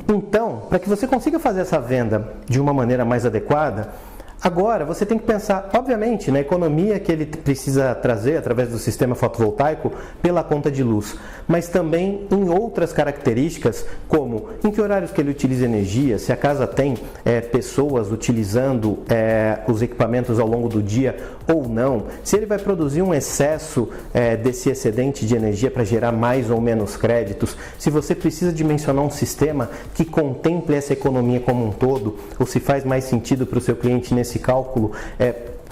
Então, para que você consiga fazer essa venda de uma maneira mais adequada, agora você tem que pensar, obviamente, na economia que ele precisa trazer através do sistema fotovoltaico pela conta de luz, mas também em outras características, como em que horários que ele utiliza energia, se a casa tem pessoas utilizando os equipamentos ao longo do dia ou não, se ele vai produzir um excesso desse excedente de energia para gerar mais ou menos créditos, se você precisa dimensionar um sistema que contemple essa economia como um todo, ou se faz mais sentido para o seu cliente nesse cálculo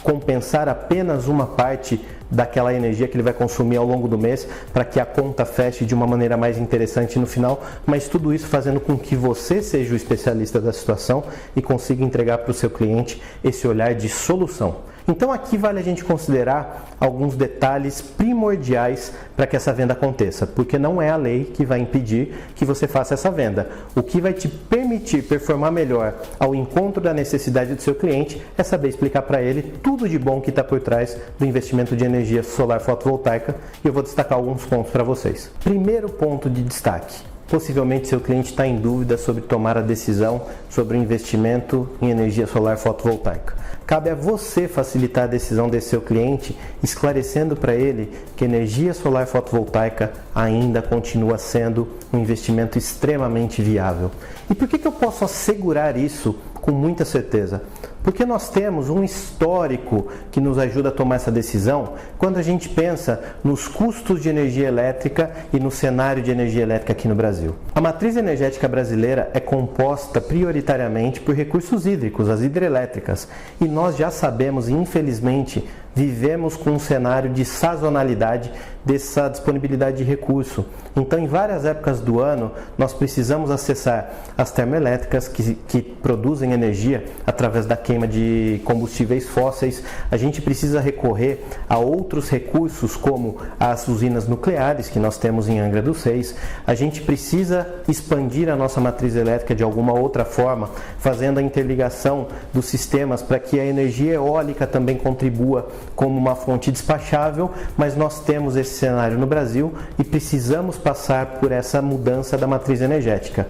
compensar apenas uma parte daquela energia que ele vai consumir ao longo do mês para que a conta feche de uma maneira mais interessante no final, mas tudo isso fazendo com que você seja o especialista da situação e consiga entregar para o seu cliente esse olhar de solução. Então aqui vale a gente considerar alguns detalhes primordiais para que essa venda aconteça, porque não é a lei que vai impedir que você faça essa venda. O que vai te permitir performar melhor ao encontro da necessidade do seu cliente é saber explicar para ele tudo de bom que está por trás do investimento de energia solar fotovoltaica, e eu vou destacar alguns pontos para vocês. Primeiro ponto de destaque: possivelmente seu cliente está em dúvida sobre tomar a decisão sobre o investimento em energia solar fotovoltaica. Cabe a você facilitar a decisão desse seu cliente, esclarecendo para ele que energia solar fotovoltaica ainda continua sendo um investimento extremamente viável. E por que eu posso assegurar isso com muita certeza? Porque nós temos um histórico que nos ajuda a tomar essa decisão quando a gente pensa nos custos de energia elétrica e no cenário de energia elétrica aqui no Brasil. A matriz energética brasileira é composta prioritariamente por recursos hídricos, as hidrelétricas, e nós já sabemos, infelizmente, vivemos com um cenário de sazonalidade dessa disponibilidade de recurso. Então, em várias épocas do ano, nós precisamos acessar as termoelétricas que produzem energia através da queima de combustíveis fósseis. A gente precisa recorrer a outros recursos, como as usinas nucleares que nós temos em Angra dos Reis. A gente precisa expandir a nossa matriz elétrica de alguma outra forma, fazendo a interligação dos sistemas para que a energia eólica também contribua como uma fonte despachável, mas nós temos esse cenário no Brasil e precisamos passar por essa mudança da matriz energética.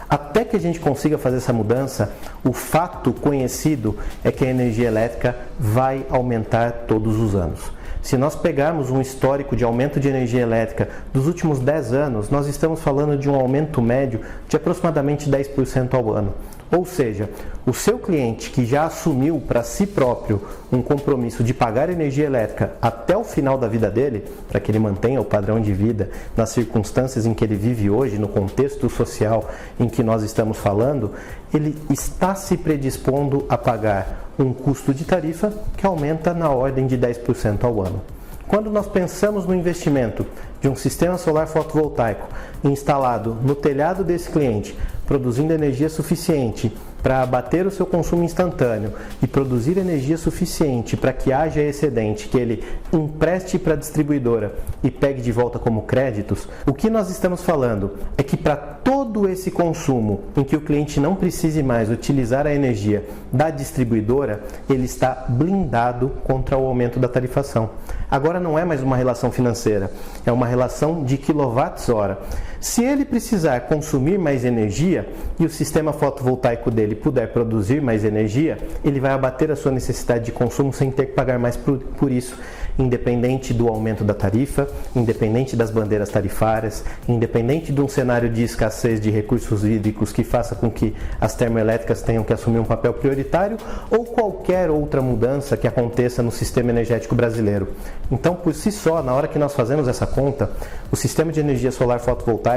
Até que a gente consiga fazer essa mudança, o fato conhecido é que a energia elétrica vai aumentar todos os anos. Se nós pegarmos um histórico de aumento de energia elétrica dos últimos 10 anos, nós estamos falando de um aumento médio de aproximadamente 10% ao ano. Ou seja, o seu cliente que já assumiu para si próprio um compromisso de pagar energia elétrica até o final da vida dele, para que ele mantenha o padrão de vida nas circunstâncias em que ele vive hoje, no contexto social em que nós estamos falando, ele está se predispondo a pagar um custo de tarifa que aumenta na ordem de 10% ao ano. Quando nós pensamos no investimento de um sistema solar fotovoltaico instalado no telhado desse cliente, produzindo energia suficiente para abater o seu consumo instantâneo e produzir energia suficiente para que haja excedente, que ele empreste para a distribuidora e pegue de volta como créditos, o que nós estamos falando é que para todo esse consumo em que o cliente não precise mais utilizar a energia da distribuidora, ele está blindado contra o aumento da tarifação. Agora não é mais uma relação financeira, é uma relação de quilowatts-hora. Se ele precisar consumir mais energia e o sistema fotovoltaico dele puder produzir mais energia, ele vai abater a sua necessidade de consumo sem ter que pagar mais por isso, independente do aumento da tarifa, independente das bandeiras tarifárias, independente de um cenário de escassez de recursos hídricos que faça com que as termoelétricas tenham que assumir um papel prioritário ou qualquer outra mudança que aconteça no sistema energético brasileiro. Então, por si só, na hora que nós fazemos essa conta, o sistema de energia solar fotovoltaico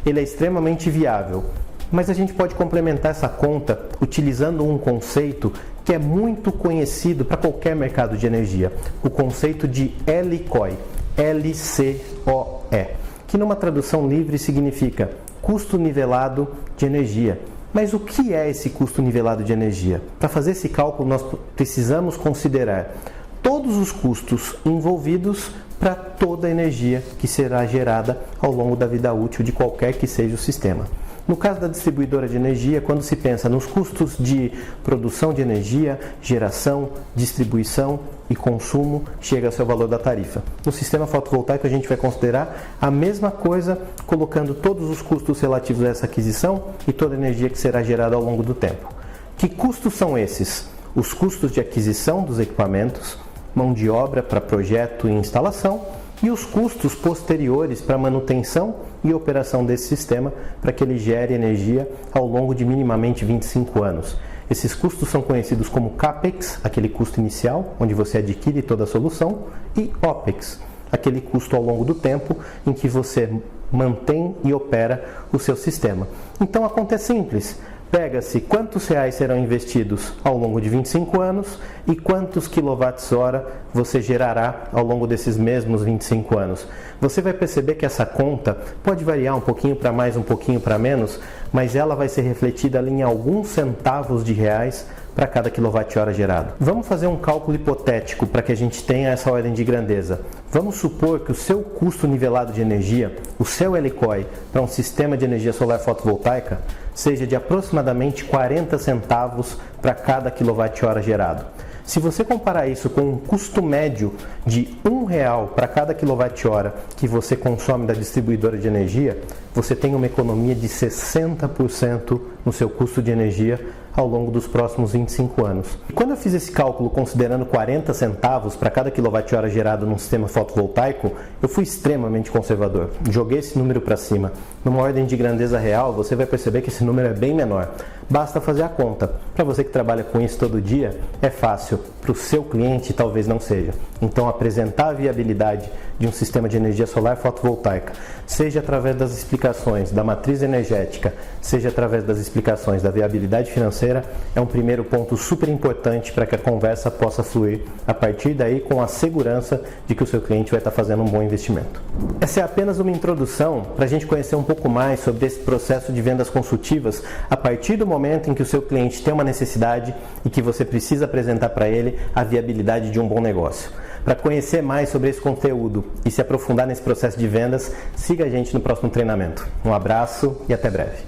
ele é extremamente viável. Mas a gente pode complementar essa conta utilizando um conceito que é muito conhecido para qualquer mercado de energia, o conceito de LCOE, L-C-O-E, que numa tradução livre significa custo nivelado de energia. Mas o que é esse custo nivelado de energia? Para fazer esse cálculo, nós precisamos considerar todos os custos envolvidos para toda a energia que será gerada ao longo da vida útil de qualquer que seja o sistema. No caso da distribuidora de energia, quando se pensa nos custos de produção de energia, geração, distribuição e consumo, chega ao seu valor da tarifa. No sistema fotovoltaico, a gente vai considerar a mesma coisa, colocando todos os custos relativos a essa aquisição e toda a energia que será gerada ao longo do tempo. Que custos são esses? Os custos de aquisição dos equipamentos, mão de obra para projeto e instalação e os custos posteriores para manutenção e operação desse sistema para que ele gere energia ao longo de minimamente 25 anos. Esses custos são conhecidos como CAPEX, aquele custo inicial, onde você adquire toda a solução, e OPEX, aquele custo ao longo do tempo em que você mantém e opera o seu sistema. Então a conta é simples. Pega-se quantos reais serão investidos ao longo de 25 anos e quantos quilowatts-hora você gerará ao longo desses mesmos 25 anos. Você vai perceber que essa conta pode variar um pouquinho para mais, um pouquinho para menos, mas ela vai ser refletida ali em alguns centavos de reais para cada quilowatt-hora gerado. Vamos fazer um cálculo hipotético para que a gente tenha essa ordem de grandeza. Vamos supor que o seu custo nivelado de energia, o seu LCOE, para um sistema de energia solar fotovoltaica, seja de aproximadamente 40 centavos para cada quilowatt-hora gerado. Se você comparar isso com um custo médio de R$1 para cada quilowatt-hora que você consome da distribuidora de energia, você tem uma economia de 60% no seu custo de energia ao longo dos próximos 25 anos. E quando eu fiz esse cálculo considerando 40 centavos para cada quilowatt-hora gerado num sistema fotovoltaico, eu fui extremamente conservador. Joguei esse número para cima. Numa ordem de grandeza real, você vai perceber que esse número é bem menor. Basta fazer a conta. Para você que trabalha com isso todo dia, é fácil. Para o seu cliente, talvez não seja. Então, apresentar a viabilidade de um sistema de energia solar fotovoltaica, seja através das explicações da matriz energética, seja através das explicações da viabilidade financeira, é um primeiro ponto super importante para que a conversa possa fluir a partir daí com a segurança de que o seu cliente vai estar fazendo um bom investimento. Essa é apenas uma introdução para a gente conhecer um pouco mais sobre esse processo de vendas consultivas a partir do momento em que o seu cliente tem uma necessidade e que você precisa apresentar para ele a viabilidade de um bom negócio. Para conhecer mais sobre esse conteúdo e se aprofundar nesse processo de vendas, siga a gente no próximo treinamento. Um abraço e até breve.